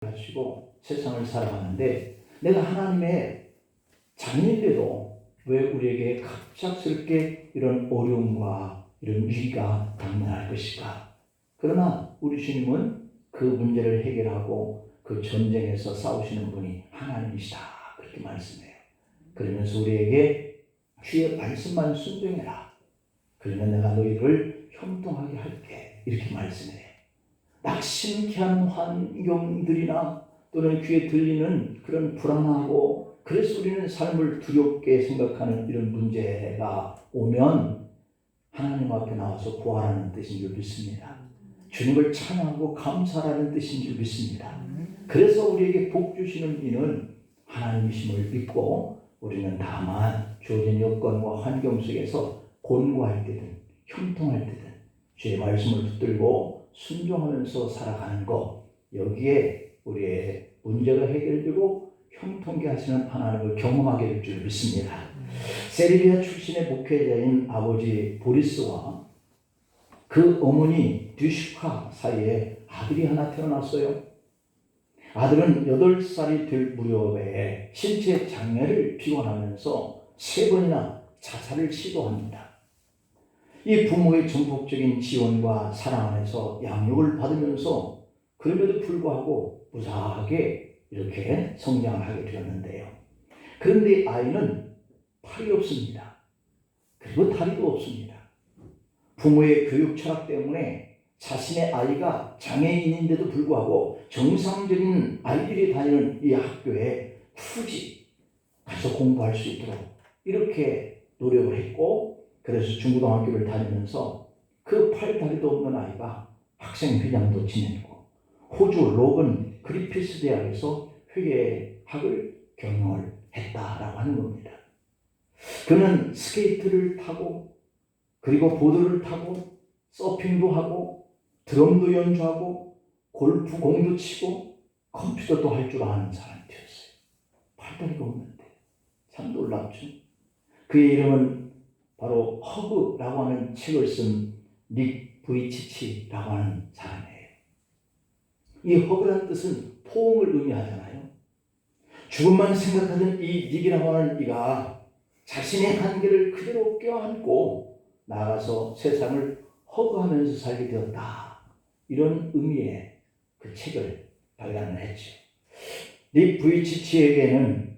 하시고 세상을 살아가는데 내가 하나님의 자녀인데도 왜 우리에게 갑작스럽게 이런 어려움과 이런 위기가 당면할 것일까? 그러나 우리 주님은 그 문제를 해결하고 그 전쟁에서 싸우시는 분이 하나님이시다. 그렇게 말씀해요. 그러면서 우리에게 주의 말씀만 순종해라. 그러면 내가 너희를 형통하게 할게. 이렇게 말씀해요. 낙심케 하는 환경들이나 또는 귀에 들리는 그런 불안하고 그래서 우리는 삶을 두렵게 생각하는 이런 문제가 오면 하나님 앞에 나와서 구하라는 뜻인 줄 믿습니다. 주님을 찬양하고 감사하라는 뜻인 줄 믿습니다. 그래서 우리에게 복 주시는 이는 하나님이심을 믿고 우리는 다만 주어진 여건과 환경 속에서 곤고할 때든 형통할 때든 주의 말씀을 붙들고 순종하면서 살아가는 것, 여기에 우리의 문제가 해결되고 형통케 하시는 하나님을 경험하게 될 줄 믿습니다. 세르비아 출신의 목회자인 아버지 보리스와 그 어머니 듀슈카 사이에 아들이 하나 태어났어요. 아들은 8살이 될 무렵에 신체 장애를 피곤하면서 3번이나 자살을 시도합니다. 이 부모의 전폭적인 지원과 사랑 안에서 양육을 받으면서 그럼에도 불구하고 무사하게 이렇게 성장을 하게 되었는데요. 그런데 아이는 팔이 없습니다. 그리고 다리도 없습니다. 부모의 교육 철학 때문에 자신의 아이가 장애인인데도 불구하고 정상적인 아이들이 다니는 이 학교에 굳이 가서 공부할 수 있도록 이렇게 노력을 했고, 그래서 중고등학교를 다니면서 그 팔 다리도 없는 아이가 학생회장도 지냈고 호주 로건 그리피스 대학에서 회계학을 경영을 했다라고 하는 겁니다. 그는 스케이트를 타고 그리고 보드를 타고 서핑도 하고 드럼도 연주하고 골프 공도 치고 컴퓨터도 할 줄 아는 사람이 되었어요. 팔다리가 없는데 참 놀랍죠. 그의 이름은 바로 허그라고 하는 책을 쓴 닉 부이치치라고 하는 사람이에요. 이 허그라는 뜻은 포옹을 의미하잖아요. 죽음만 생각하던 이 닉이라고 하는 이가 자신의 한계를 그대로 껴안고 나아가서 세상을 허그하면서 살게 되었다. 이런 의미의 그 책을 발간을 했죠. 닉 부이치치에게는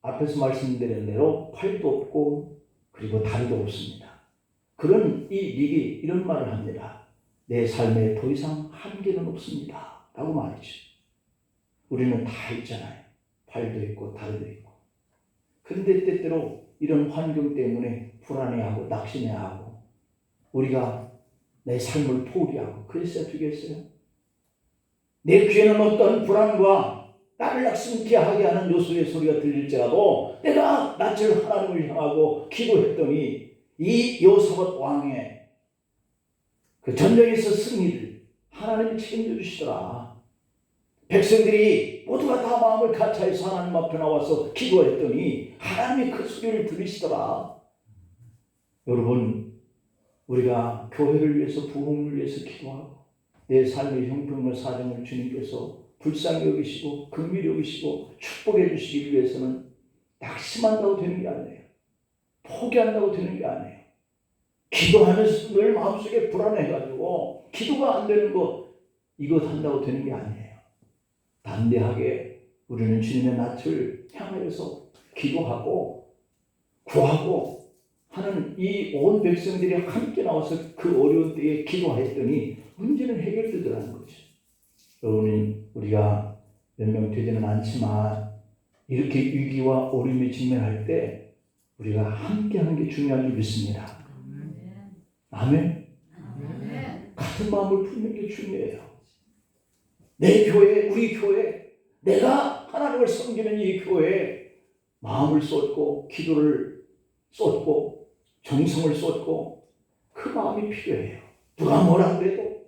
앞에서 말씀드린 대로 팔도 없고 그리고 다리도 없습니다. 그런 이 닉이 이런 말을 합니다. 내 삶에 더 이상 한계는 없습니다. 라고 말이죠. 우리는 다 있잖아요. 팔도 있고 다리도 있고. 그런데 때때로 이런 환경 때문에 불안해하고 낙심해하고 우리가 내 삶을 포기하고 그랬어야 되겠어요? 내 귀에는 어떤 불안과 나를 낙심케 하게 하는 요소의 소리가 들릴지라도 내가 낯을 하나님을 향하고 기도했더니 이 요사밧 왕의 그 전쟁에서 승리를 하나님이 책임져 주시더라. 백성들이 모두가 다 마음을 같이해서 하나님 앞에 나와서 기도했더니 하나님이 그 소리를 들으시더라. 여러분, 우리가 교회를 위해서 부흥을 위해서 기도하고 내 삶의 형편과 사정을 주님께서 불쌍히 여기시고 긍휼히 여기시고 축복해 주시기 위해서는 낙심한다고 되는 게 아니에요. 포기한다고 되는 게 아니에요. 기도하면서 늘 마음속에 불안해가지고 기도가 안 되는 거 이것 한다고 되는 게 아니에요. 담대하게 우리는 주님의 낯을 향하여서 기도하고 구하고 하는 이 온 백성들이 함께 나와서 그 어려운 때에 기도했더니 문제는 해결되더라는 거죠. 여러분, 우리가 몇 명 되지는 않지만 이렇게 위기와 어려움에 직면할 때 우리가 함께 하는 게 중요한 줄 믿습니다. 아멘. 같은 마음을 품는 게 중요해요. 내 교회, 우리 교회, 내가 하나님을 섬기는 이 교회에 마음을 쏟고 기도를 쏟고 정성을 쏟고 그 마음이 필요해요. 누가 뭐라 그래도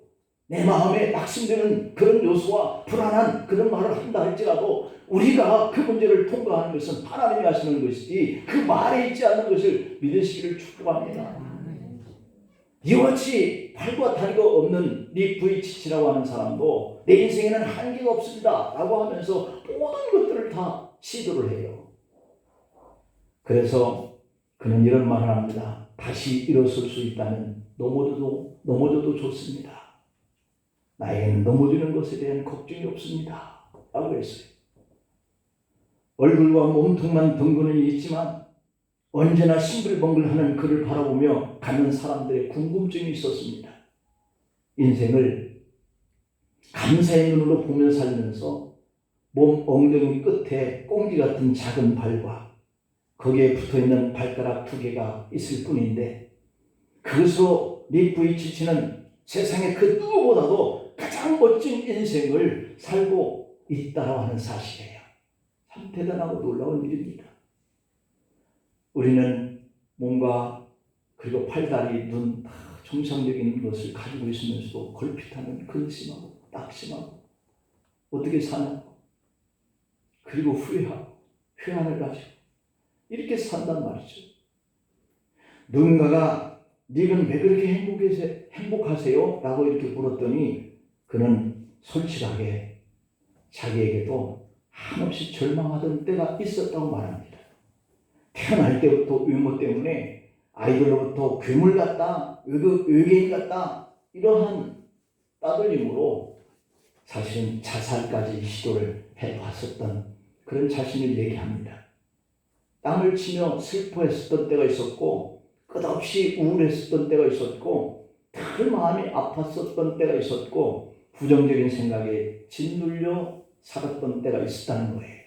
내 마음에 낙심되는 그런 요소와 불안한 그런 말을 한다 할지라도 우리가 그 문제를 통과하는 것은 하나님이 하시는 것이지 그 말에 있지 않는 것을 믿으시기를 축복합니다. 이와 같이 발과 다리가 없는 닉 부이치치라고 하는 사람도 내 인생에는 한계가 없습니다 라고 하면서 모든 것들을 다 시도를 해요. 그래서 그는 이런 말을 합니다. 다시 일어설 수 있다면 넘어져도 좋습니다. 나에게는 넘어지는 것에 대한 걱정이 없습니다 라고 했어요. 얼굴과 몸통만 덩그러니 있지만 언제나 싱글벙글하는 그를 바라보며 가는 사람들의 궁금증이 있었습니다. 인생을 감사의 눈으로 보며 살면서 몸 엉덩이 끝에 꽁지 같은 작은 발과 거기에 붙어있는 발가락 2개가 있을 뿐인데 그것으로 닉 부이치치는 세상의 그 누구보다도 가장 멋진 인생을 살고 있다고 하는 사실이에요. 참 대단하고 놀라운 일입니다. 우리는 몸과 그리고 팔, 다리, 눈 다 정상적인 것을 가지고 있으면서도 걸핏하면 근심하고 낙심하고 어떻게 사냐고 그리고 후회하고 회한을 가지고 이렇게 산단 말이죠. 누군가가 닉은 왜 그렇게 행복하세요? 라고 이렇게 물었더니 그는 솔직하게 자기에게도 한없이 절망하던 때가 있었다고 말합니다. 태어날 때부터 외모 때문에 아이들로부터 괴물 같다, 외계인 같다 이러한 따돌림으로 사실은 자살까지 시도를 해봤었던 그런 자신을 얘기합니다. 땅을 치며 슬퍼했었던 때가 있었고 끝없이 우울했었던 때가 있었고 늘 마음이 아팠었던 때가 있었고 부정적인 생각에 짓눌려 살았던 때가 있었다는 거예요.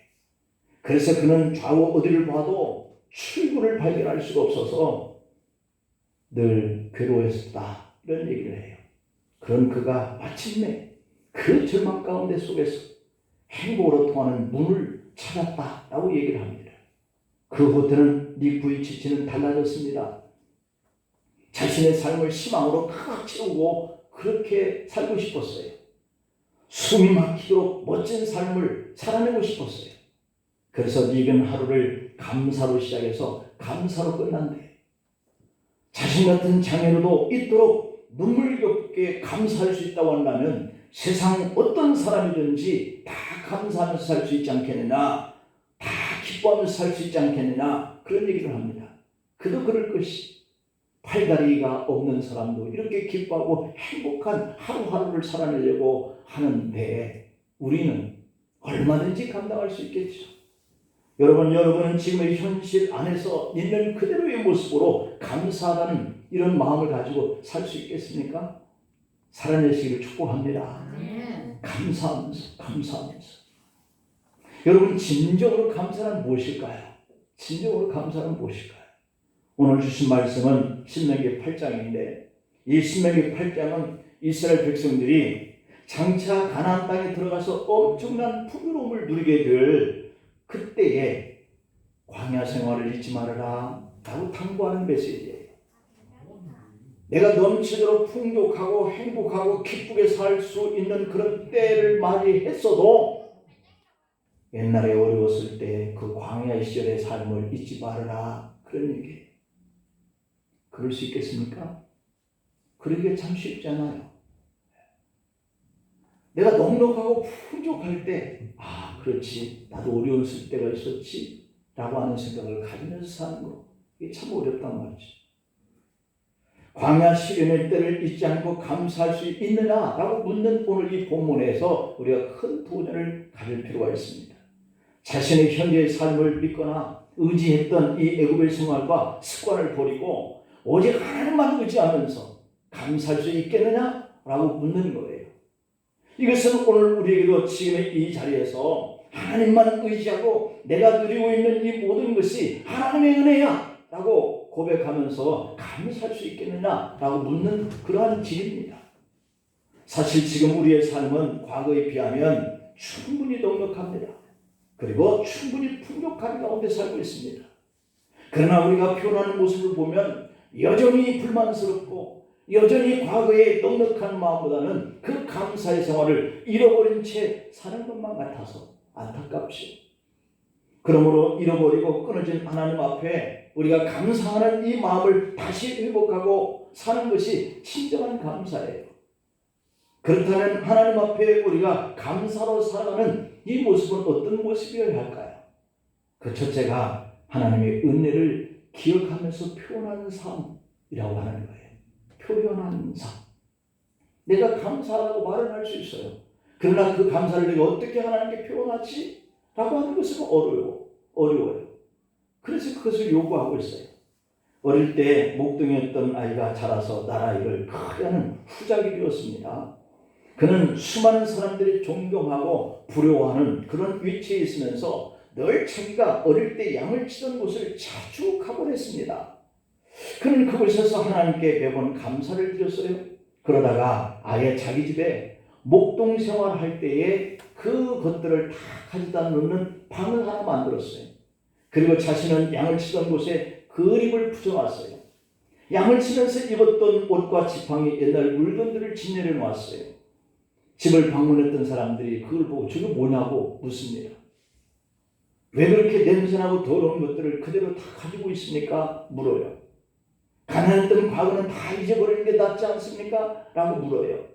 그래서 그는 좌우 어디를 봐도 출구를 발견할 수가 없어서 늘 괴로워했었다 이런 얘기를 해요. 그런 그가 마침내 그 절망 가운데 속에서 행복으로 통하는 문을 찾았다라고 얘기를 합니다. 그 후부터는 닉 부이치치는 달라졌습니다. 자신의 삶을 희망으로 가득 채우고 그렇게 살고 싶었어요. 숨이 막히도록 멋진 삶을 살아내고 싶었어요. 그래서 닉은 하루를 감사로 시작해서 감사로 끝난대. 자신 같은 장애로도 있도록 눈물겹게 감사할 수 있다고 한다면 세상 어떤 사람이든지 다 감사하면서 살 수 있지 않겠느냐, 다 기뻐하면서 살 수 있지 않겠느냐 그런 얘기를 합니다. 그도 그럴 것이 팔다리가 없는 사람도 이렇게 기뻐하고 행복한 하루하루를 살아내려고 하는데 우리는 얼마든지 감당할 수 있겠죠. 여러분은 지금의 현실 안에서 있는 그대로의 모습으로 감사하다는 이런 마음을 가지고 살 수 있겠습니까? 살아내시기를 축복합니다. 감사하면서. 여러분 진정으로 감사는 무엇일까요? 진정으로 감사는 무엇일까요? 오늘 주신 말씀은 신명기 8장인데 이 신명기 8장은 이스라엘 백성들이 장차 가나안 땅에 들어가서 엄청난 풍요로움을 누리게 될 그때에 광야 생활을 잊지 말아라 라고 당부하는 메시지예요. 내가 넘치도록 풍족하고 행복하고 기쁘게 살 수 있는 그런 때를 맞이했어도 옛날에 어려웠을 때 그 광야 시절의 삶을 잊지 말아라 그런 얘기예요. 그럴 수 있겠습니까? 그러기가 참 쉽지 않아요. 내가 넉넉하고 풍족할 때 그렇지 나도 어려웠을 때가 있었지 라고 하는 생각을 가지면서 사는 거 이게 참 어렵단 말이죠. 광야 시련의 때를 잊지 않고 감사할 수 있느냐라고 묻는 오늘 이 본문에서 우리가 큰 도전을 가질 필요가 있습니다. 자신의 현재의 삶을 믿거나 의지했던 이 애굽의 생활과 습관을 버리고 오직 하나님만 의지하면서 감사할 수 있겠느냐라고 묻는 거예요. 이것은 오늘 우리에게도 지금의 이 자리에서 하나님만 의지하고 내가 누리고 있는 이 모든 것이 하나님의 은혜야 라고 고백하면서 감사할 수 있겠느냐라고 묻는 그러한 질입니다. 사실 지금 우리의 삶은 과거에 비하면 충분히 넉넉합니다. 그리고 충분히 풍족한 가운데 살고 있습니다. 그러나 우리가 표현하는 모습을 보면 여전히 불만스럽고 여전히 과거의 넉넉한 마음보다는 그 감사의 생활을 잃어버린 채 사는 것만 같아서 안타깝죠. 그러므로 잃어버리고 끊어진 하나님 앞에 우리가 감사하는 이 마음을 다시 회복하고 사는 것이 진정한 감사예요. 그렇다면 하나님 앞에 우리가 감사로 살아가는 이 모습은 어떤 모습이어야 할까요? 그 첫째가 하나님의 은혜를 기억하면서 표현하는 삶이라고 하는 거예요. 표현하는 삶. 내가 감사하다고 말을 할 수 있어요. 그러나 그 감사를 내가 어떻게 하나님께 표현하지? 라고 하는 것은 어려워요. 그래서 그것을 요구하고 있어요. 어릴 때 목동이었던 아이가 자라서 나라이를 크게 하는 후작이 되었습니다. 그는 수많은 사람들이 존경하고 부러워하는 그런 위치에 있으면서 늘 자기가 어릴 때 양을 치던 곳을 자주 가곤 했습니다. 그는 그곳에서 하나님께 매번 감사를 드렸어요. 그러다가 아예 자기 집에 목동 생활할 때에 그 것들을 다 가져다 놓는 방을 하나 만들었어요. 그리고 자신은 양을 치던 곳에 그림을 붙여놨어요. 양을 치면서 입었던 옷과 지팡이, 옛날 물건들을 진열해 놓았어요. 집을 방문했던 사람들이 그걸 보고 저게 뭐냐고 묻습니다. 왜 그렇게 냄새나고 더러운 것들을 그대로 다 가지고 있습니까? 물어요. 가난했던 과거는 다 잊어버리는 게 낫지 않습니까? 라고 물어요.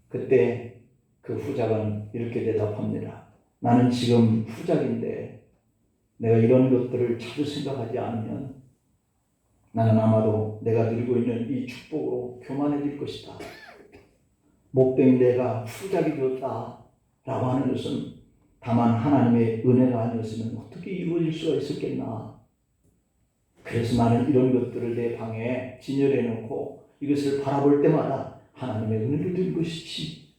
그때 그 후작은 이렇게 대답합니다. 나는 지금 후작인데 내가 이런 것들을 자주 생각하지 않으면 나는 아마도 내가 누리고 있는 이 축복으로 교만해질 것이다. 목동인 내가 후작이 되었다 라고 하는 것은 다만 하나님의 은혜가 아니었으면 어떻게 이루어질 수가 있었겠나. 그래서 나는 이런 것들을 내 방에 진열해 놓고 이것을 바라볼 때마다 하나님의 은혜로 된 것이지,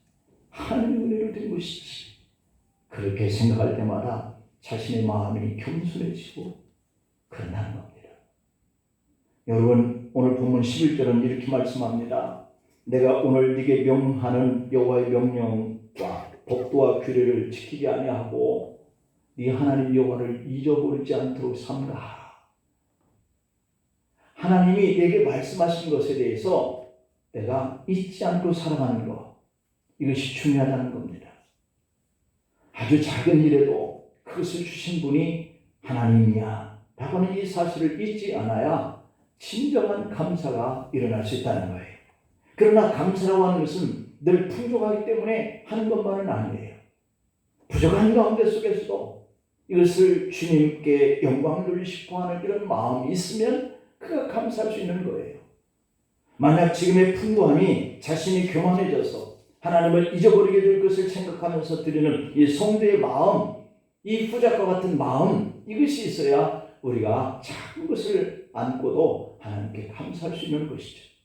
하나님의 은혜로 된 것이지, 그렇게 생각할 때마다 자신의 마음이 겸손해지고 그런다는 겁니다. 여러분, 오늘 본문 11절은 이렇게 말씀합니다. 내가 오늘 네게 명하는 여호와의 명령과 법도와 규례를 지키지 아니하고 네 하나님 여호와를 잊어버리지 않도록 삼가하라. 하나님이 내게 말씀하신 것에 대해서 내가 잊지 않고 살아가는 것, 이것이 중요하다는 겁니다. 아주 작은 일에도 그것을 주신 분이 하나님이야 라고 하는 이 사실을 잊지 않아야 진정한 감사가 일어날 수 있다는 거예요. 그러나 감사라고 하는 것은 늘 풍족하기 때문에 하는 것만은 아니에요. 부족한 가운데 속에서도 이것을 주님께 영광을 돌리고 싶어하는 이런 마음이 있으면 그가 감사할 수 있는 거예요. 만약 지금의 풍부함이 자신이 교만해져서 하나님을 잊어버리게 될 것을 생각하면서 드리는 이 성도의 마음, 이 후작과 같은 마음, 이것이 있어야 우리가 작은 것을 안고도 하나님께 감사할 수 있는 것이죠.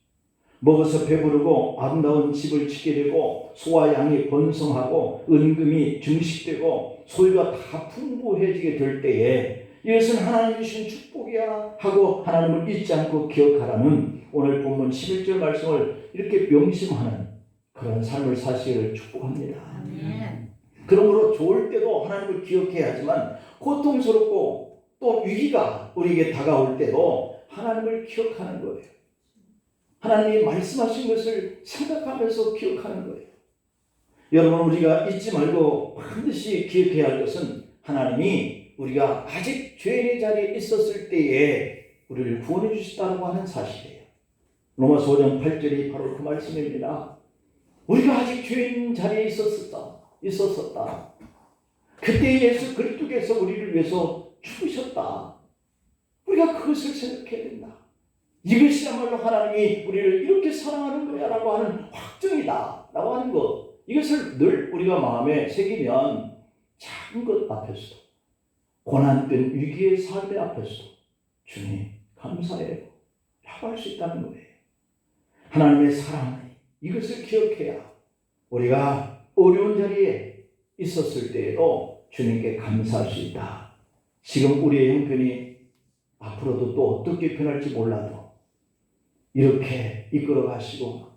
먹어서 배부르고 아름다운 집을 짓게 되고 소와 양이 번성하고 은금이 증식되고 소유가 다 풍부해지게 될 때에 이것은 하나님이 주신 축복이야 하고 하나님을 잊지 않고 기억하라는 오늘 본문 11절 말씀을 이렇게 명심하는 그런 삶을 사시기를 축복합니다. 그러므로 좋을 때도 하나님을 기억해야 하지만 고통스럽고 또 위기가 우리에게 다가올 때도 하나님을 기억하는 거예요. 하나님이 말씀하신 것을 생각하면서 기억하는 거예요. 여러분, 우리가 잊지 말고 반드시 기억해야 할 것은 하나님이 우리가 아직 죄인의 자리에 있었을 때에 우리를 구원해 주시다고 하는 사실이에요. 로마서 5장 8절이 바로 그 말씀입니다. 우리가 아직 죄인 자리에 있었었다. 그때 예수 그리스도께서 우리를 위해서 죽으셨다. 우리가 그것을 생각해야 된다. 이것이야말로 하나님이 우리를 이렇게 사랑하는 거야 라고 하는 확증이다 라고 하는 것, 이것을 늘 우리가 마음에 새기면 작은 것 앞에서도 고난된 위기의 삶의 앞에서도 주님 감사해요 라고 할 수 있다는 거예요. 하나님의 사랑, 이것을 기억해야 우리가 어려운 자리에 있었을 때에도 주님께 감사할 수 있다. 지금 우리의 형편이 앞으로도 또 어떻게 변할지 몰라도 이렇게 이끌어 가시고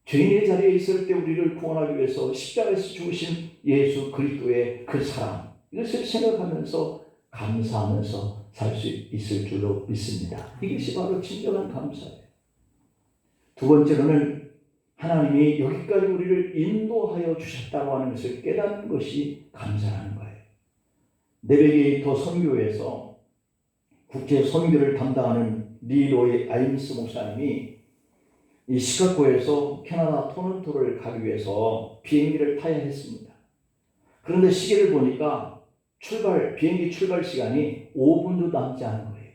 죄인의 자리에 있을 때 우리를 구원하기 위해서 십자가에서 죽으신 예수 그리스도의 그 사랑, 이것을 생각하면서 감사하면서 살 수 있을 줄로 믿습니다. 이것이 바로 진정한 감사예요. 두 번째로는 하나님이 여기까지 우리를 인도하여 주셨다고 하는 것을 깨닫는 것이 감사라는 거예요. 내베게이터 선교에서 국제 선교를 담당하는 리로이 아임스 목사님이 이 시카고에서 캐나다 토론토를 가기 위해서 비행기를 타야 했습니다. 그런데 시계를 보니까 비행기 출발 시간이 5분도 남지 않은 거예요.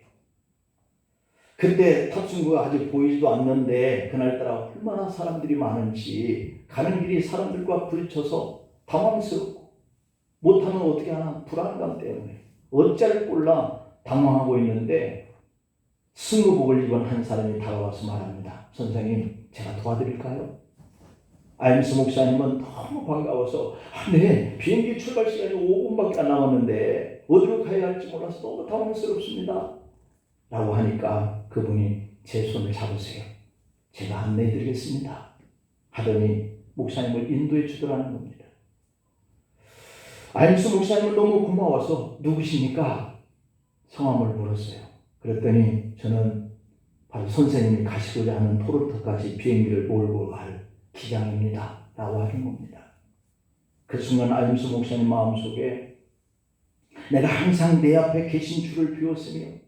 그때 탑승구가 아직 보이지도 않는데 그날따라 얼마나 사람들이 많은지 가는 길이 사람들과 부딪혀서 당황스럽고 못하면 어떻게 하나 불안감 때문에 어찌할 꼴라 당황하고 있는데 승무복을 입은 한 사람이 다가와서 말합니다. 선생님, 제가 도와드릴까요? 아임스 목사님은 너무 반가워서 네, 비행기 출발 시간이 5분밖에 안 남았는데 어디로 가야 할지 몰라서 너무 당황스럽습니다 라고 하니까 그분이 제 손을 잡으세요. 제가 안내해 드리겠습니다 하더니 목사님을 인도해 주더라는 겁니다. 아임스 목사님은 너무 고마워서 누구십니까? 성함을 물었어요. 그랬더니 저는 바로 선생님이 가시고자 하는 토론토까지 비행기를 몰고 갈 기장입니다 라고 하는 겁니다. 그 순간 아임스 목사님 마음속에 내가 항상 내 앞에 계신 주를 비웠으며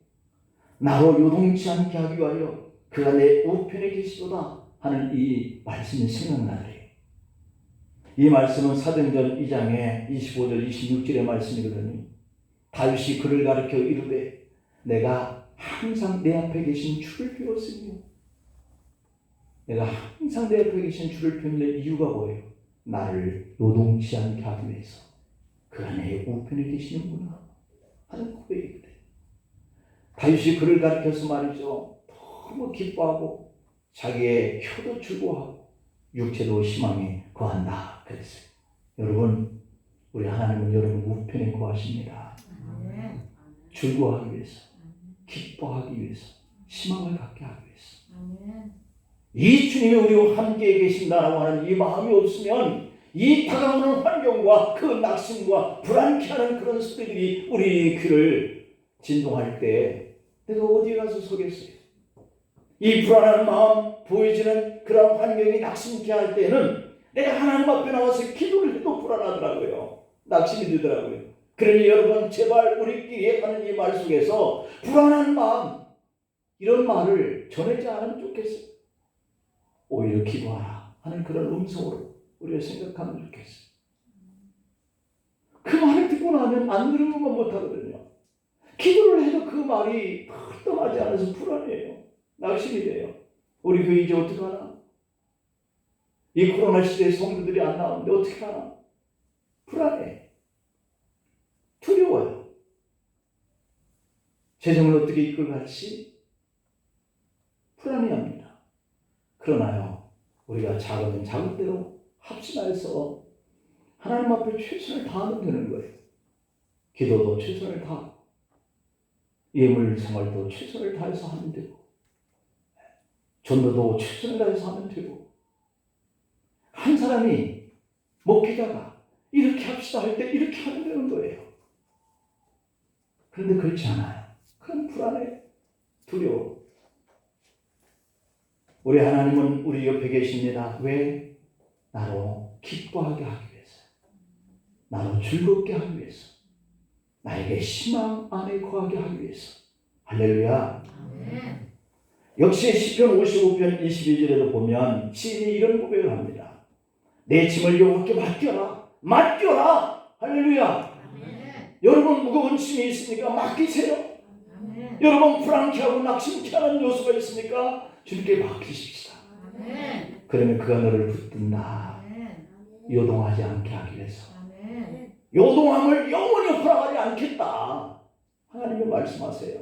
나로 요동치 않게 하기 위하여 그가 내 우편에 계시도다 하는 이 말씀이 생각나더래요. 이 말씀은 사도행전 2장의 25절 26절의 말씀이거든요. 다윗이 그를 가리켜 이르되 내가 항상 내 앞에 계신 주를 비웠으며 내가 항상 내 앞에 계신 주를 비우는 이유가 뭐예요? 나를 요동치 않게 하기 위해서 그가 내 우편에 계시는구나 하는 고백이거든요. 다윗이 그를 가리켜서 말이죠. 너무 기뻐하고 자기의 혀도 즐거워하고 육체도 희망에 거한다 그랬어요. 여러분, 우리 하나님은 여러분 우편에 거하십니다. 즐거워하기 위해서, 기뻐하기 위해서, 희망을 갖게 하기 위해서. 이 주님이 우리와 함께 계신다라고 하는 이 마음이 없으면 이 다가오는 환경과 그 낙심과 불안케 하는 그런 소리들이 우리 귀를 진동할 때 내가 어디에 가서 서겠어요? 이 불안한 마음, 보이지는 그런 환경이 낙심케 할 때는 내가 하나님 앞에 나와서 기도를 해도 불안하더라고요. 낙심이 되더라고요. 그러니 여러분, 제발 우리끼리 하는 이 말 속에서 불안한 마음, 이런 말을 전하지 않으면 좋겠어요. 오히려 기도하라 하는 그런 음성으로 우리가 생각하면 좋겠어요. 그 말을 듣고 나면 안 들은 것만 못하거든요. 기도를 해도 그 말이 떠나지 않아서 불안해요. 낙심이 돼요. 우리 교회 이제 어떡하나? 이 코로나 시대에 성도들이 안 나오는데 어떻게 하나? 불안해. 두려워요. 재정을 어떻게 이끌갈지 불안해합니다. 그러나요, 우리가 작은 대로 합심해서 하나님 앞에 최선을 다하면 되는 거예요. 기도도 최선을 다, 예물 생활도 최선을 다해서 하면 되고, 전도도 최선을 다해서 하면 되고, 한 사람이 목회자가 이렇게 합시다 할 때 이렇게 하면 되는 거예요. 그런데 그렇지 않아요. 그런 불안해, 두려워. 우리 하나님은 우리 옆에 계십니다. 왜? 나로 기뻐하게 하기 위해서, 나로 즐겁게 하기 위해서, 나에게 희망 안에 거하게 하기 위해서. 할렐루야. 역시 시편 55편 22절에도 보면 시인이 이런 고백을 합니다. 내 짐을 여호와께 맡겨라. 할렐루야. 여러분, 무거운 짐이 있습니까? 맡기세요. 여러분, 불안케 하고 낙심케 하는 요소가 있습니까? 주님께 맡기십시다. 그러면 그가 너를 붙든다. 요동하지 않게 하기 위해서. 요동함을 영원히 허락하지 않겠다. 하나님이 말씀하세요.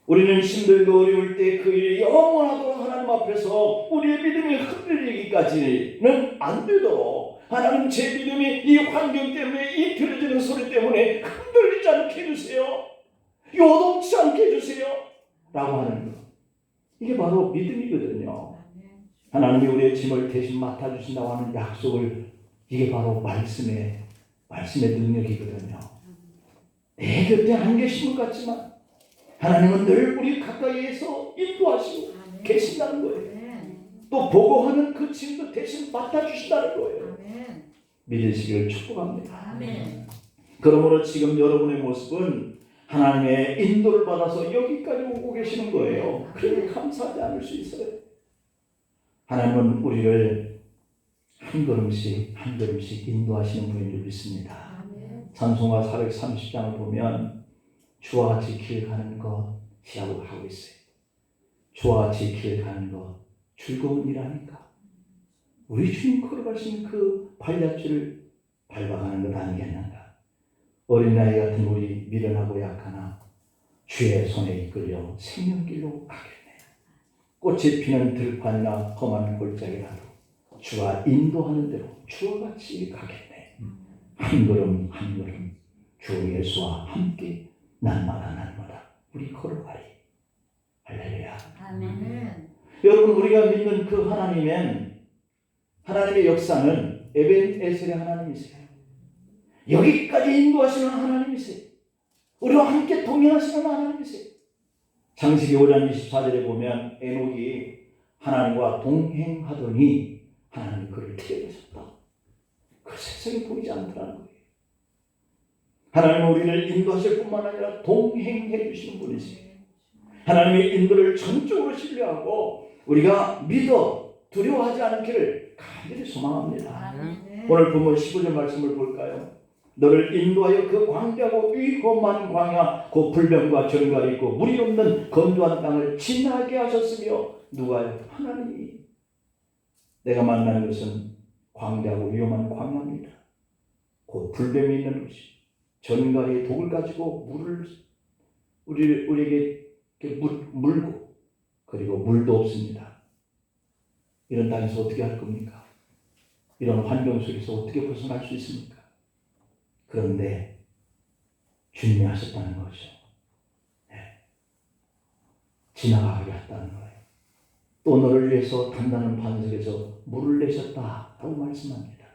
우리는 힘들고 어려울 때 그 일이 영원하도록 하나님 앞에서 우리의 믿음이 흔들리기까지는 안 되도록 하나님, 제 믿음이 이 환경 때문에, 이 들려지는 소리 때문에 흔들리지 않게 해주세요. 요동치 않게 해주세요 라고 하는 것, 이게 바로 믿음이거든요. 하나님이 우리의 짐을 대신 맡아주신다고 하는 약속을, 이게 바로 말씀의 능력이거든요. 내 곁에 안 계신 것 같지만 하나님은 늘 우리 가까이에서 인도하시고 계신다는 거예요. 또 보고하는 그 짐도 대신 맡아주신다는 거예요. 믿으시기를 축복합니다. 그러므로 지금 여러분의 모습은 하나님의 인도를 받아서 여기까지 오고 계시는 거예요. 그런데 감사하지 않을 수 있어요. 하나님은 우리를 한 걸음씩 한 걸음씩 인도하시는 분인 줄 믿습니다. 찬송가 430장을 보면 주와 같이 길 가는 것이라고 하고 있어요. 주와 같이 길 가는 것 즐거운 일 아닌가? 우리 주님 걸어가신 그 발자취를 밟아가는 것 아니겠는가? 어린아이 같은 우리 미련하고 약하나 주의 손에 이끌려 생명길로 가겠네. 꽃이 피는 들판이나 험한 골짜기라도 주가 인도하는 대로 주와 같이 가겠네. 한 걸음 한 걸음 주 예수와 함께 날마다 우리 걸어가리. 할렐루야. 아멘. 여러분, 우리가 믿는 그 하나님의 역사는 에벤에셀의 하나님이세요. 여기까지 인도하시는 하나님이세요. 우리와 함께 동행하시는 하나님이세요. 창세기 5장 24절에 보면 에녹이 하나님과 동행하더니 하나님이 그를 데려가셨다. 그 세상이 보이지 않더라는 거예요. 하나님은 우리를 인도하실 뿐만 아니라 동행해 주시는 분이세요. 하나님의 인도를 전적으로 신뢰하고 우리가 믿어 두려워하지 않기를 간절히 소망합니다. 오늘 본문 15절 말씀을 볼까요? 너를 인도하여 그 광대하고 위험한 광야 그 불뱀과 전갈이 있고 물이 없는 건조한 땅을 지나게 하셨으며 누가요? 하나님이. 내가 만나는 것은 광대하고 위험한 광야입니다. 그 불뱀이 있는 곳이 전갈이 독을 가지고 물을 우리에게 물고 그리고 물도 없습니다. 이런 땅에서 어떻게 할 겁니까? 이런 환경 속에서 어떻게 벗어날 수 있습니까? 그런데 주님이 하셨다는 거죠. 네. 지나가게 했다는 거예요. 또 너를 위해서 단단한 반석에서 물을 내셨다라고 말씀합니다.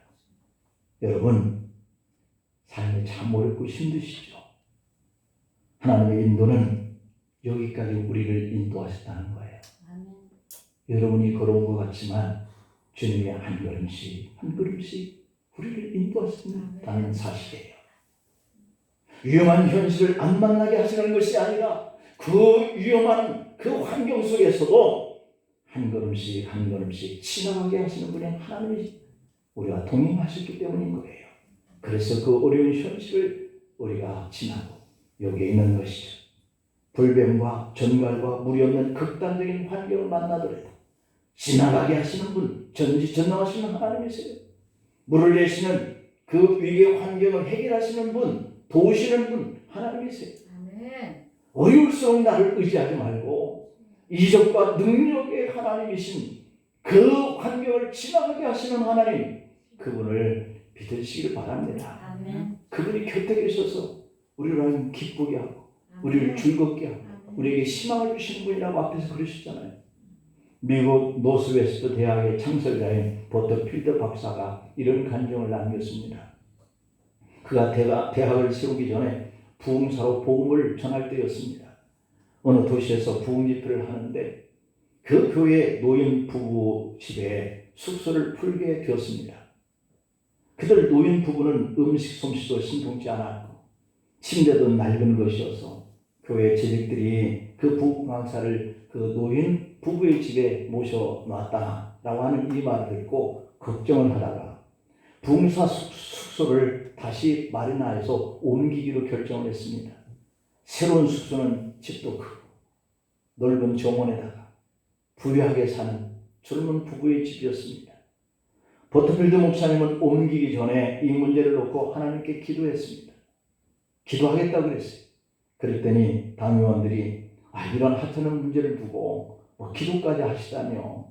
여러분, 삶이 참 어렵고 힘드시죠? 하나님의 인도는 여기까지 우리를 인도하셨다는 거예요. 아멘. 여러분이 걸어온 것 같지만 주님이 한 걸음씩 우리를 인도하신다는 사실이에요. 위험한 현실을 안 만나게 하시는 것이 아니라 그 위험한 그 환경 속에서도 한 걸음씩 지나가게 하시는 분이 하나님이 우리와 동행하셨기 때문인 거예요. 그래서 그 어려운 현실을 우리가 지나고 여기에 있는 것이죠. 불뱀과 전갈과 물이 없는 극단적인 환경을 만나더라도 지나가게 하시는 분, 전지전능하시는 하나님이세요. 물을 내시는 그 위기의 환경을 해결하시는 분, 도우시는 분 하나님이세요. 아멘. 어려울수록 나를 의지하지 말고 이적과 능력의 하나님이신 그 환경을 지나가게 하시는 하나님, 그분을 믿으시길 바랍니다. 아멘. 그분이 곁에 계셔서 우리를 기쁘게 하고 우리를 즐겁게 하고 우리에게 희망을 주시는 분이라고 앞에서 그러셨잖아요. 미국 노스웨스트 대학의 창설자인 버터필드 박사가 이런 간증을 남겼습니다. 그가 대학을 세우기 전에 부흥사로 복음을 전할 때였습니다. 어느 도시에서 부흥 집회를 하는데 그 교회 노인 부부 집에 숙소를 풀게 되었습니다. 그들 노인 부부는 음식 솜씨도 신통치 않았고 침대도 낡은 것이어서 교회 재직들이 그 부흥사를 그 노인 부부의 집에 모셔놨다라고 하는 이 말을 듣고 걱정을 하다가 부흥사 숙소를 다시 마리나에서 옮기기로 결정을 했습니다. 새로운 숙소는 집도 크고 넓은 정원에다가 부유하게 사는 젊은 부부의 집이었습니다. 버터필드 목사님은 옮기기 전에 이 문제를 놓고 하나님께 기도했습니다. 기도하겠다고 그랬어요. 그랬더니 당의원들이 이런 하찮은 문제를 두고 기도까지 하시다며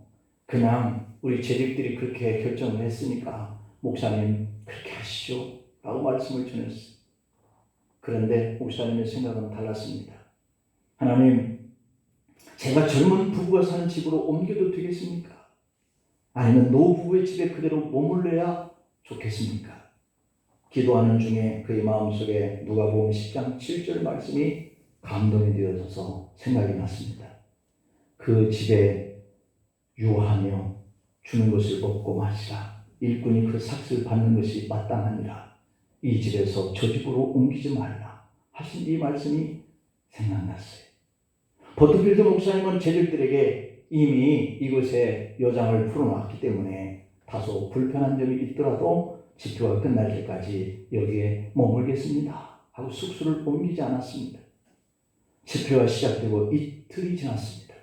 그냥 우리 재직들이 그렇게 결정을 했으니까 목사님 그렇게 하시죠 라고 말씀을 전했어요. 그런데 목사님의 생각은 달랐습니다. 하나님, 제가 젊은 부부가 사는 집으로 옮겨도 되겠습니까? 아니면 노부부의 집에 그대로 머물러야 좋겠습니까? 기도하는 중에 그의 마음속에 누가복음 10장 7절 말씀이 감동이 되어져서 생각이 났습니다. 그 집에 유하며 주는 것을 먹고 마시라. 일꾼이 그 삭슬 받는 것이 마땅하니라. 이 집에서 저 집으로 옮기지 말라 하신 이 말씀이 생각났어요. 버터필드 목사님은 제자들에게 이미 이곳에 요장을 풀어놨기 때문에 다소 불편한 점이 있더라도 집회가 끝날 때까지 여기에 머물겠습니다 하고 숙소를 옮기지 않았습니다. 집회가 시작되고 이틀이 지났습니다.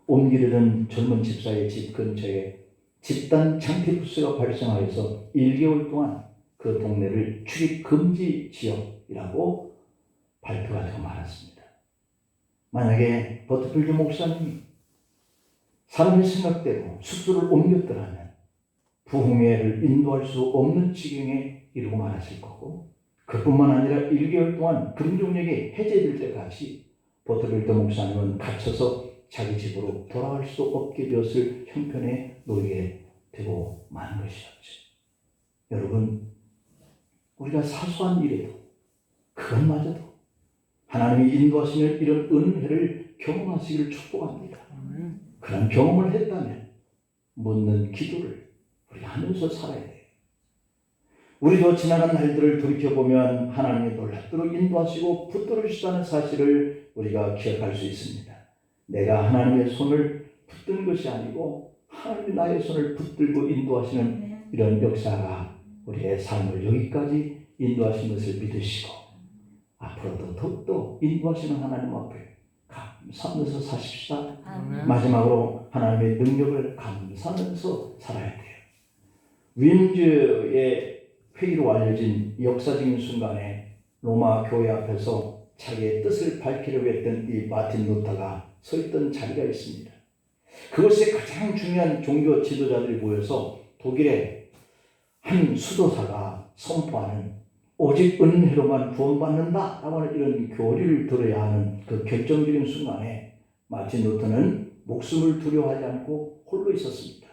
옮기려던 젊은 집사의 집 근처에 집단 장티푸스가 발생하여서 1개월 동안 그 동네를 출입 금지 지역이라고 발표가 되고 말았습니다. 만약에 버터필드 목사님이 사람의 생각대로 숙소를 옮겼더라면 부흥회를 인도할 수 없는 지경에 이르고 말았을 거고, 그뿐만 아니라 1개월 동안 금종력이 해제될 때까지 버터필드 목사님은 갇혀서 자기 집으로 돌아갈 수 없게 되었을 형편에 놓이게 되고 만 것이었죠. 여러분, 우리가 사소한 일에도 그것마저도 하나님이 인도하시는 이런 은혜를 경험하시기를 축복합니다. 그런 경험을 했다면 묻는 기도를 우리가 하면서 살아야 돼요. 우리도 지나간 날들을 돌이켜보면 하나님이 놀랍도록 인도하시고 붙들으시다는 사실을 우리가 기억할 수 있습니다. 내가 하나님의 손을 붙든 것이 아니고 하나님이 나의 손을 붙들고 인도하시는 이런 역사가 우리의 삶을 여기까지 인도하신 것을 믿으시고 앞으로도 더욱더 인도하시는 하나님 앞에 감사하면서 사십시다. 마지막으로 하나님의 능력을 감사하면서 살아야 돼요. 윈즈의 회의로 알려진 역사적인 순간에 로마 교회 앞에서 자기의 뜻을 밝히려고 했던 이 마틴 루터가 서 있던 자리가 있습니다. 그것에 가장 중요한 종교 지도자들이 모여서 독일의 한 수도사가 선포하는 오직 은혜로만 구원받는다라고 하는 이런 교리를 들어야 하는 그 결정적인 순간에 마틴 루터는 목숨을 두려워하지 않고 홀로 있었습니다.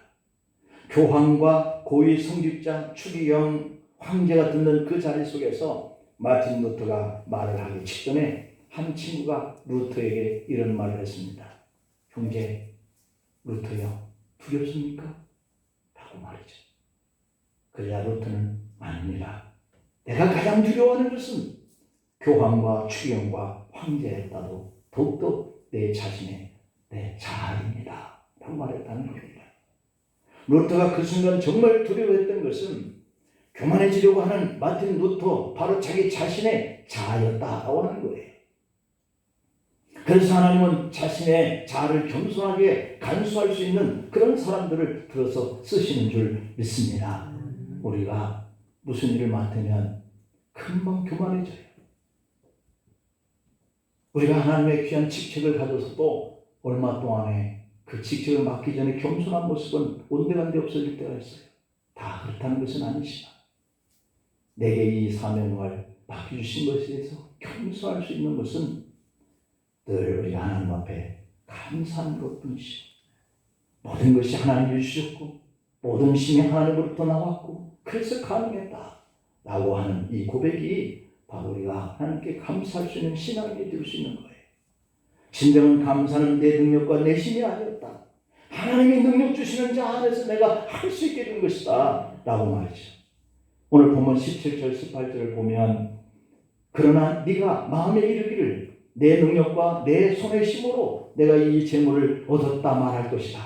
교황과 고위 성직자, 추기경, 황제가 듣는 그 자리 속에서 마틴 루터가 말을 하기 직전에 한 친구가 루터에게 이런 말을 했습니다. 형제, 루터요, 두렵습니까? 라고 말이죠. 그러자 루터는 아닙니다. 내가 가장 두려워하는 것은 교황과 추기경과 황제였다도 더욱더 내 자신의 내 자아입니다. 라고 말했다는 겁니다. 루터가 그 순간 정말 두려워했던 것은 교만해지려고 하는 마틴 루터, 바로 자기 자신의 자아였다라고 하는 거예요. 그래서 하나님은 자신의 자아를 겸손하게 간수할 수 있는 그런 사람들을 들어서 쓰시는 줄 믿습니다. 우리가 무슨 일을 맡으면 금방 교만해져요. 우리가 하나님의 귀한 직책을 가져서도 얼마 동안에 그 직책을 맡기 전에 겸손한 모습은 온데간데 없어질 때가 있어요. 다 그렇다는 것은 아니지만 내게 이 사명을 맡겨주신 것에 대해서 겸손할 수 있는 것은 늘 우리가 하나님 앞에 감사한 것뿐이죠. 모든 것이 하나님이 주셨고 모든 힘이 하나님으로부터 나왔고 그래서 가능했다 라고 하는 이 고백이 바로 우리가 하나님께 감사할 수 있는 신앙이 될 수 있는 거예요. 진정한 감사는 내 능력과 내 힘이 아니었다. 하나님이 능력 주시는 자 안에서 내가 할 수 있게 된 것이다 라고 말이죠. 오늘 본문 17절 18절을 보면 그러나 네가 마음에 이르기를 내 능력과 내 손의 힘으로 내가 이 재물을 얻었다 말할 것이다.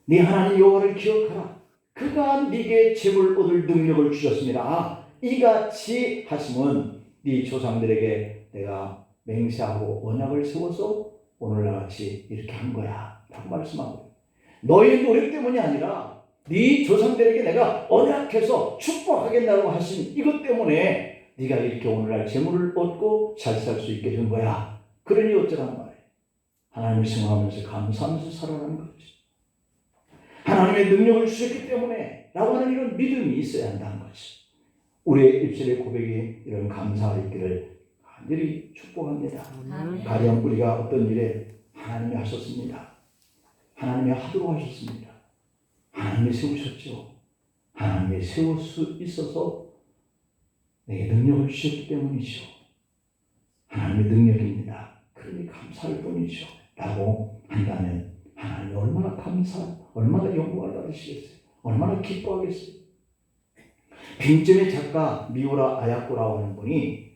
네 하나님 여호와를 기억하라. 그가 네게 재물 얻을 능력을 주셨습니다. 이같이 하심은 네 조상들에게 내가 맹세하고 언약을 세워서 오늘날 같이 이렇게 한 거야 라고 말씀하고, 너의 노력 때문이 아니라 네 조상들에게 내가 언약해서 축복하겠다고 하신 이것 때문에 네가 이렇게 오늘날 재물을 얻고 잘 살 수 있게 된 거야. 그러니 어쩌란 말이에요. 하나님을 생각하면서 감사하면서 살아가는 거지. 하나님의 능력을 주셨기 때문에 라고 하는 이런 믿음이 있어야 한다는 거지. 우리의 입술의 고백이 이런 감사가 있기를 간절히 축복합니다. 가령 우리가 어떤 일에 하나님이 하셨습니다. 하나님이 하도록 하셨습니다. 하나님이 세우셨죠. 하나님이 세울 수 있어서 내게 능력을 주셨기 때문이죠. 하나님의 능력입니다. 그러니 감사할 뿐이죠. 라고 한다면 하나님이 얼마나 얼마나 영광을 받으시겠어요. 얼마나 기뻐하겠어요. 빈점의 작가 미우라 아야코라고 하는 분이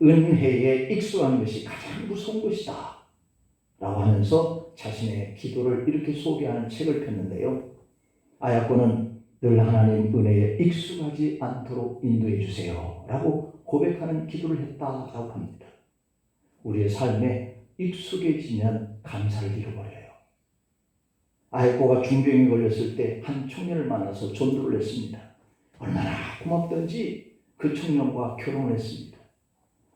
은혜에 익숙한 것이 가장 무서운 것이다 라고 하면서 자신의 기도를 이렇게 소개하는 책을 폈는데요. 아야코는 늘 하나님 은혜에 익숙하지 않도록 인도해 주세요 라고 고백하는 기도를 했다라고 합니다. 우리의 삶에 익숙해지면 감사를 잃어버려요. 아야코가 중병에 걸렸을 때 한 청년을 만나서 전도를 했습니다. 얼마나 고맙던지 그 청년과 결혼을 했습니다.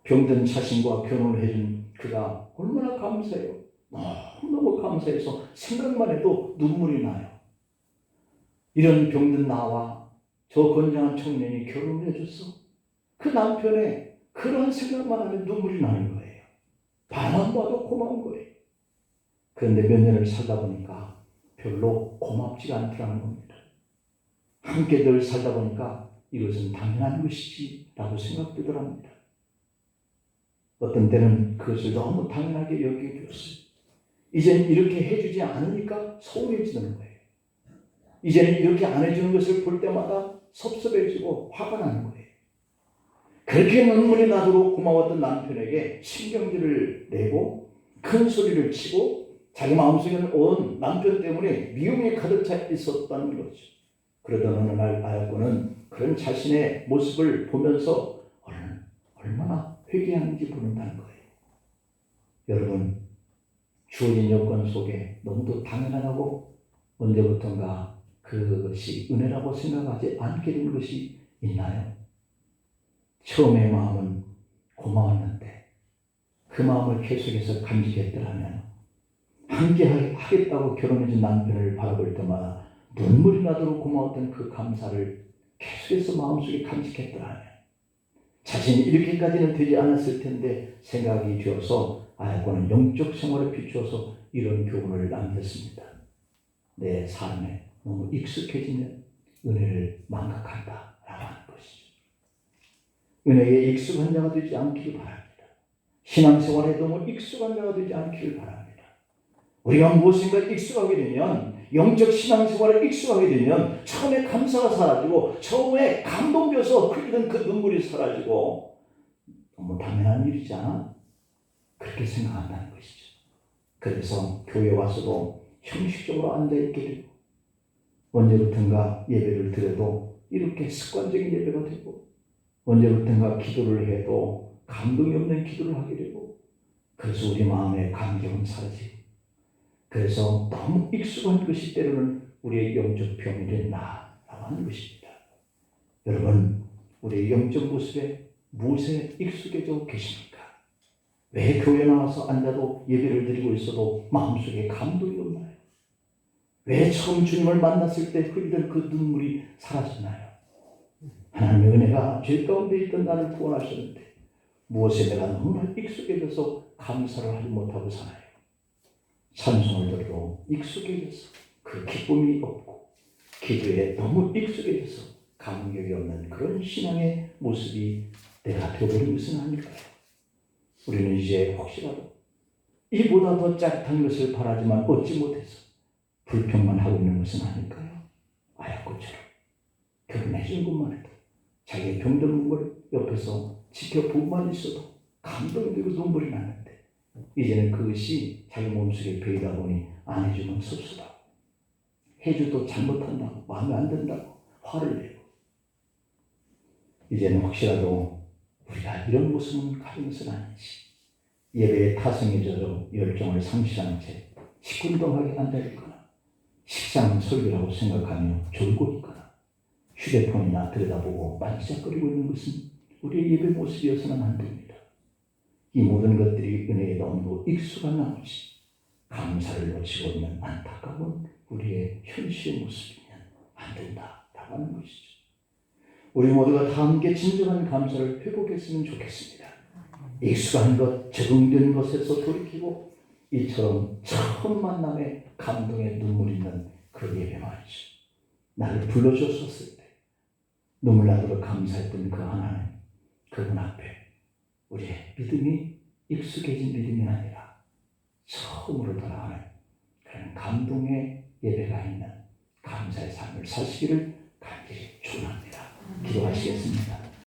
병든 자신과 결혼을 해준 그가 얼마나 감사해요. 너무 감사해서 생각만 해도 눈물이 나요. 이런 병든 나와 저 건장한 청년이 결혼을 해줬어. 그 남편의 그런 생각만 하면 눈물이 나는 거예요. 바람 봐도 고마운 거예요. 그런데 몇 년을 살다 보니까 별로 고맙지가 않더라는 겁니다. 함께 늘 살다 보니까 이것은 당연한 것이지 라고 생각되더랍니다. 어떤 때는 그것을 너무 당연하게 여기게 되었어요. 이제는 이렇게 해주지 않으니까 서운해지는 거예요. 이제는 이렇게 안 해주는 것을 볼 때마다 섭섭해지고 화가 나는 거예요. 그렇게 눈물이 나도록 고마웠던 남편에게 신경질을 내고 큰 소리를 치고 자기 마음속에는 온 남편 때문에 미움이 가득 차 있었다는 거죠. 그러던 어느 날 아야코는 그런 자신의 모습을 보면서 얼마나 회개하는지 모른다는 거예요. 여러분, 주어진 여건 속에 너무도 당연하다고 언제부턴가 그것이 은혜라고 생각하지 않게 된 것이 있나요? 처음의 마음은 고마웠는데 그 마음을 계속해서 간직했더라면 함께 하겠다고 결혼해준 남편을 바라볼 때마다 눈물이 나도록 고마웠던 그 감사를 계속해서 마음속에 간직했더라면 자신이 이렇게까지는 되지 않았을 텐데 생각이 되어서 아야코는 영적 생활에 비추어서 이런 교훈을 남겼습니다. 내 삶에 너무 익숙해지면 은혜를 망각한다 라고 하는 것이죠. 은혜에 익숙한 자가 되지 않기를 바랍니다. 신앙생활에 너무 익숙한 자가 되지 않기를 바랍니다. 우리가 무엇인가 익숙하게 되면, 영적 신앙생활에 익숙하게 되면 처음에 감사가 사라지고 처음에 감동되어서 흘리던 그 눈물이 사라지고 너무 당연한 일이잖아. 그렇게 생각한다는 것이죠. 그래서 교회 와서도 형식적으로 앉아있게 되고 언제부턴가 예배를 드려도 이렇게 습관적인 예배가 되고 언제부턴가 기도를 해도 감동이 없는 기도를 하게 되고 그래서 우리 마음의 감격은 사라지고 그래서 너무 익숙한 것이 때로는 우리의 영적 병이 된다라고 하는 것입니다. 여러분, 우리의 영적 모습에 무엇에 익숙해져 계십니까? 왜 교회 나와서 앉아도 예배를 드리고 있어도 마음속에 감동이 없나요? 왜 처음 주님을 만났을 때 흘리던 그 눈물이 사라졌나요? 하나님의 은혜가 죄 가운데 있던 나를 구원하셨는데 무엇에 내가 너무나 익숙해져서 감사를 하지 못하고 사나요? 찬송을 들어도 익숙해져서 그 기쁨이 없고 기도에 너무 익숙해져서 감격이 없는 그런 신앙의 모습이 내가 되어버린 것은 아닐까요? 우리는 이제 혹시라도 이보다 더 짜릿한 것을 바라지만 얻지 못해서 불평만 하고 있는 것은 아닐까요? 아야코처럼 결혼해준 것만 해도 자기의 병든 몸을 옆에서 지켜보고만 있어도 감동이 되고 눈물이 나는데 이제는 그것이 자기 몸속에 배이다 보니 안 해주면 섭섭하고 해줘도 잘못한다고 마음에 안 든다고 화를 내고 이제는 혹시라도 우리가 이런 모습은 가진 것은 아닌지 예배에 타성에 젖어 열정을 상실한 채 시큰둥하게 앉아있거나 식상 설교라고 생각하며 졸고 있거나 휴대폰이나 들여다보고 반짝거리고 있는 것은 우리의 예배 모습이어서는 안 됩니다. 이 모든 것들이 은혜에 너무 익숙한 나머지 감사를 놓치고 있는 안타까운 우리의 현실의 모습이면 안 된다라고 하는 것이죠. 우리 모두가 다 함께 진정한 감사를 회복했으면 좋겠습니다. 익숙한 것, 적응된 것에서 돌이키고 이처럼 처음 만남에 감동의 눈물 있는 그 예배 말이죠. 나를 불러주셨을 때 눈물 나도록 감사했던 그 하나님, 그분 앞에 우리의 믿음이 익숙해진 믿음이 아니라 처음으로 돌아가는 그런 감동의 예배가 있는 감사의 삶을 사시기를 간절히 축원합니다. 기도하시겠습니다.